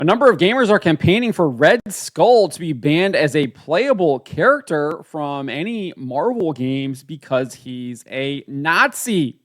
A number of gamers are campaigning for Red Skull to be banned as a playable character from any Marvel games because he's a Nazi.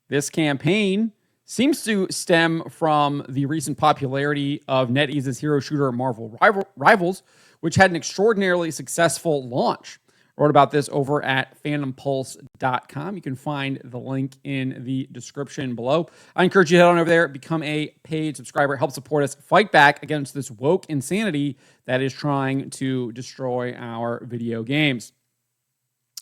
This campaign seems to stem from the recent popularity of NetEase's hero shooter Marvel Rivals, which had an extraordinarily successful launch. I wrote about this over at fandompulse.com. You can find the link in the description below. I encourage you to head on over there, become a paid subscriber, help support us, fight back against this woke insanity that is trying to destroy our video games.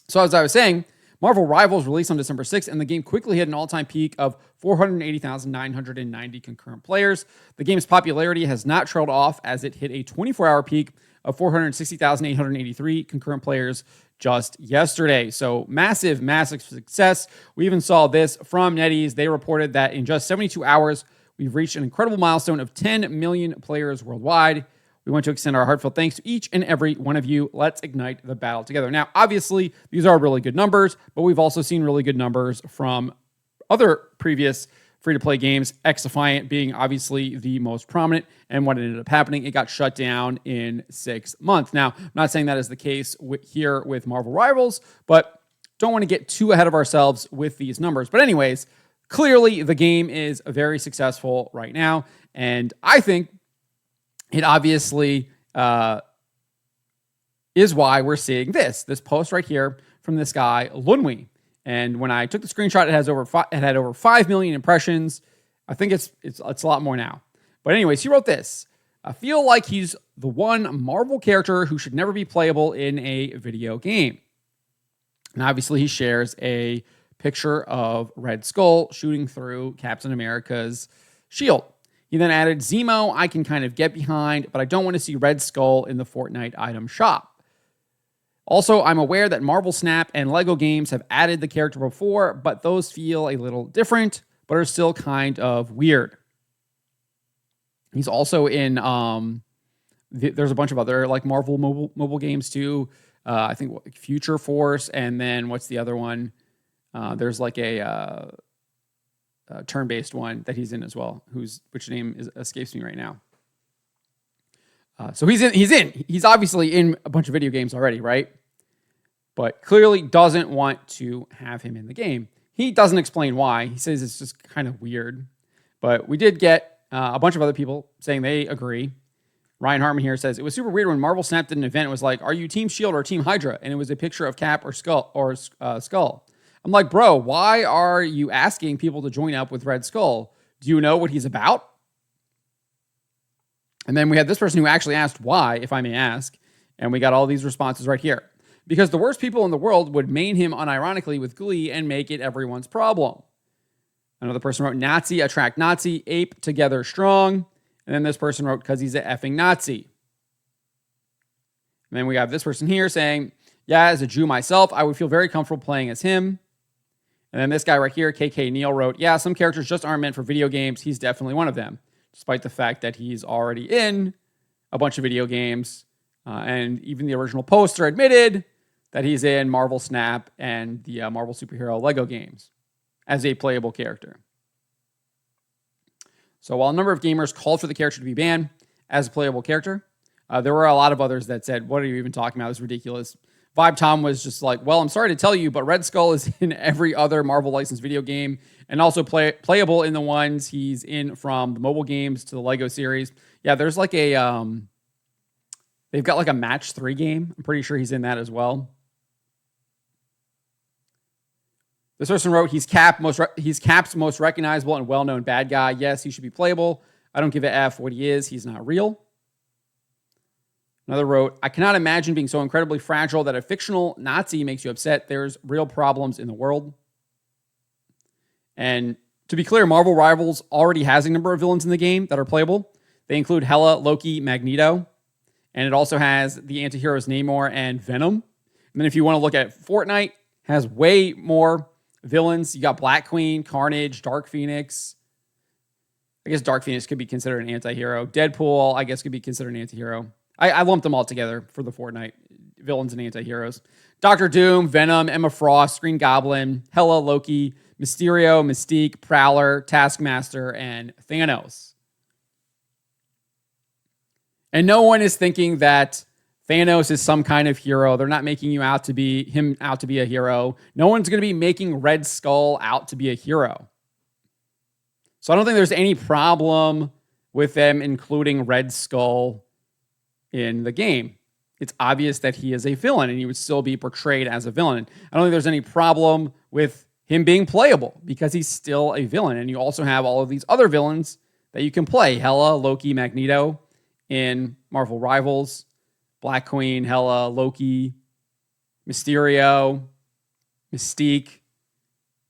So as I was saying, Marvel Rivals released on December 6th, and the game quickly hit an all-time peak of 480,990 concurrent players. The game's popularity has not trailed off as it hit a 24-hour peak of 460,883 concurrent players just yesterday. So massive, massive success. We even saw this from NetEase. They reported that in just 72 hours, we've reached an incredible milestone of 10 million players worldwide. We want to extend our heartfelt thanks to each and every one of you. Let's ignite the battle together. Now, obviously, these are really good numbers, but we've also seen really good numbers from other previous free-to-play games, X-Defiant being obviously the most prominent. And what ended up happening, it got shut down in 6 months. Now, I'm not saying that is the case here with Marvel Rivals, but don't want to get too ahead of ourselves with these numbers. But anyways, clearly the game is very successful right now. And I think it obviously is why we're seeing this post right here from this guy, Lunwi. And when I took the screenshot, it had over 5 million impressions. I think it's a lot more now. But anyways, he wrote this. I feel like he's the one Marvel character who should never be playable in a video game. And obviously he shares a picture of Red Skull shooting through Captain America's shield. He then added, Zemo, I can kind of get behind, but I don't want to see Red Skull in the Fortnite item shop. Also, I'm aware that Marvel Snap and LEGO games have added the character before, but those feel a little different, but are still kind of weird. He's also in, there's a bunch of other like Marvel mobile games too. I think Future Force, and then what's the other one? There's like a turn-based one that he's in as well, which name escapes me right now. So he's obviously in a bunch of video games already, right? But clearly doesn't want to have him in the game. He doesn't explain why. He says it's just kind of weird. But we did get a bunch of other people saying they agree. Ryan Hartman here says, it was super weird when Marvel Snap did an event. It was like, are you Team Shield or Team Hydra? And it was a picture of Cap or Skull. I'm like, bro, why are you asking people to join up with Red Skull? Do you know what he's about? And then we had this person who actually asked why, if I may ask. And we got all these responses right here. Because the worst people in the world would main him unironically with glee and make it everyone's problem. Another person wrote, Nazi attract Nazi, ape together strong. And then this person wrote, because he's a effing Nazi. And then we have this person here saying, yeah, as a Jew myself, I would feel very comfortable playing as him. And then this guy right here, KK Neal, wrote, yeah, some characters just aren't meant for video games. He's definitely one of them, despite the fact that he's already in a bunch of video games. And even the original poster admitted that he's in Marvel Snap and the Marvel superhero LEGO games as a playable character. So while a number of gamers called for the character to be banned as a playable character, there were a lot of others that said, what are you even talking about? This is ridiculous. Vibe Tom was just like, well, I'm sorry to tell you, but Red Skull is in every other Marvel licensed video game and also playable in the ones he's in from the mobile games to the LEGO series. Yeah, there's like a, they've got like a Match 3 game. I'm pretty sure he's in that as well. This person wrote, he's Cap's most recognizable and well-known bad guy. Yes, he should be playable. I don't give a F what he is. He's not real. Another wrote, I cannot imagine being so incredibly fragile that a fictional Nazi makes you upset. There's real problems in the world. And to be clear, Marvel Rivals already has a number of villains in the game that are playable. They include Hela, Loki, Magneto. And it also has the antiheroes Namor and Venom. And then if you want to look at Fortnite, has way more villains. You got Black Queen, Carnage, Dark Phoenix. I guess Dark Phoenix could be considered an anti-hero. Deadpool, I guess, could be considered an anti-hero. I lumped them all together for the Fortnite villains and anti-heroes. Doctor Doom, Venom, Emma Frost, Green Goblin, Hela, Loki, Mysterio, Mystique, Prowler, Taskmaster, and Thanos. And no one is thinking that Thanos is some kind of hero. They're not making him out to be a hero. No one's going to be making Red Skull out to be a hero. So I don't think there's any problem with them including Red Skull in the game. It's obvious that he is a villain and he would still be portrayed as a villain. I don't think there's any problem with him being playable because he's still a villain. And you also have all of these other villains that you can play. Hela, Loki, Magneto in Marvel Rivals, Black Queen, Hela, Loki, Mysterio, Mystique,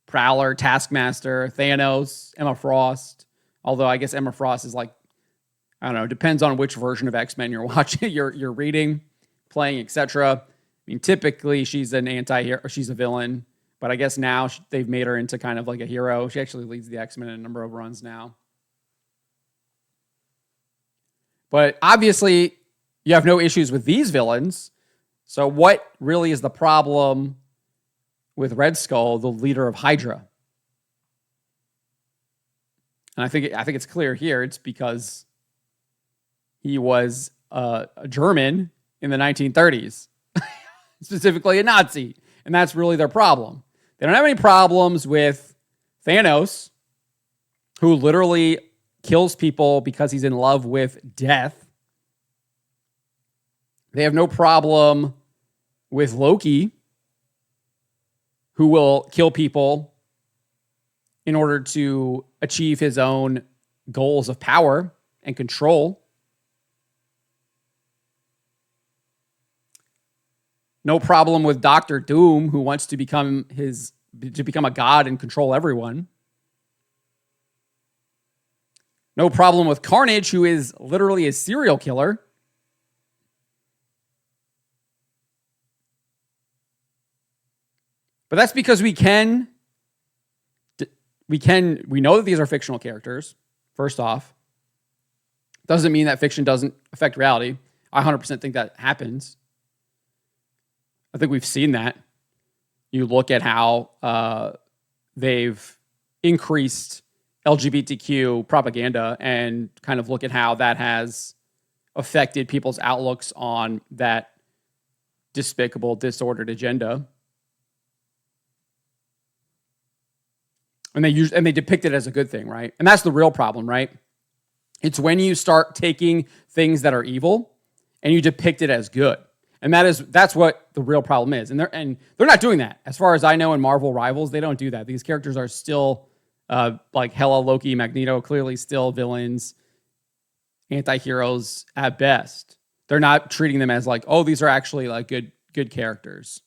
Prowler, Taskmaster, Thanos, Emma Frost. Although I guess Emma Frost is like, I don't know, depends on which version of X-Men you're watching, you're reading, playing, etc. I mean, typically she's an anti-hero, she's a villain, but I guess now they've made her into kind of like a hero. She actually leads the X-Men in a number of runs now. But obviously, you have no issues with these villains. So what really is the problem with Red Skull, the leader of Hydra? And I think it's clear here. It's because he was a German in the 1930s, specifically a Nazi. And that's really their problem. They don't have any problems with Thanos, who literally kills people because he's in love with death. They have no problem with Loki, who will kill people in order to achieve his own goals of power and control. No problem with Doctor Doom, who wants to become a god and control everyone. No problem with Carnage, who is literally a serial killer. But that's because we know that these are fictional characters, first off. Doesn't mean that fiction doesn't affect reality. I 100% think that happens. I think we've seen that. You look at how they've increased LGBTQ propaganda and kind of look at how that has affected people's outlooks on that despicable, disordered agenda. And they depict it as a good thing, right? And that's the real problem, right? It's when you start taking things that are evil and you depict it as good. And that's what the real problem is. And they're not doing that. As far as I know in Marvel Rivals, they don't do that. These characters are still like Hela, Loki, Magneto, clearly still villains, anti-heroes at best. They're not treating them as like, oh, these are actually like good characters.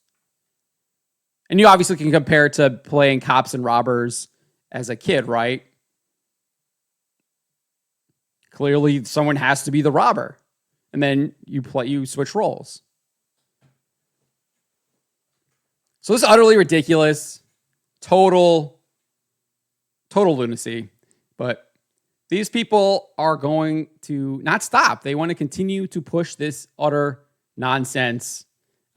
And you obviously can compare it to playing cops and robbers as a kid, right? Clearly, someone has to be the robber. And then you switch roles. So this is utterly ridiculous. Total lunacy. But these people are going to not stop. They want to continue to push this utter nonsense.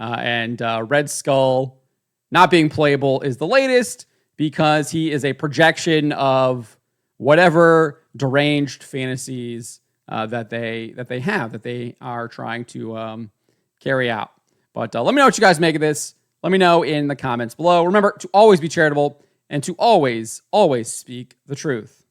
And Red Skull not being playable is the latest because he is a projection of whatever deranged fantasies that they are trying to carry out. But let me know what you guys make of this. Let me know in the comments below. Remember to always be charitable and to always speak the truth.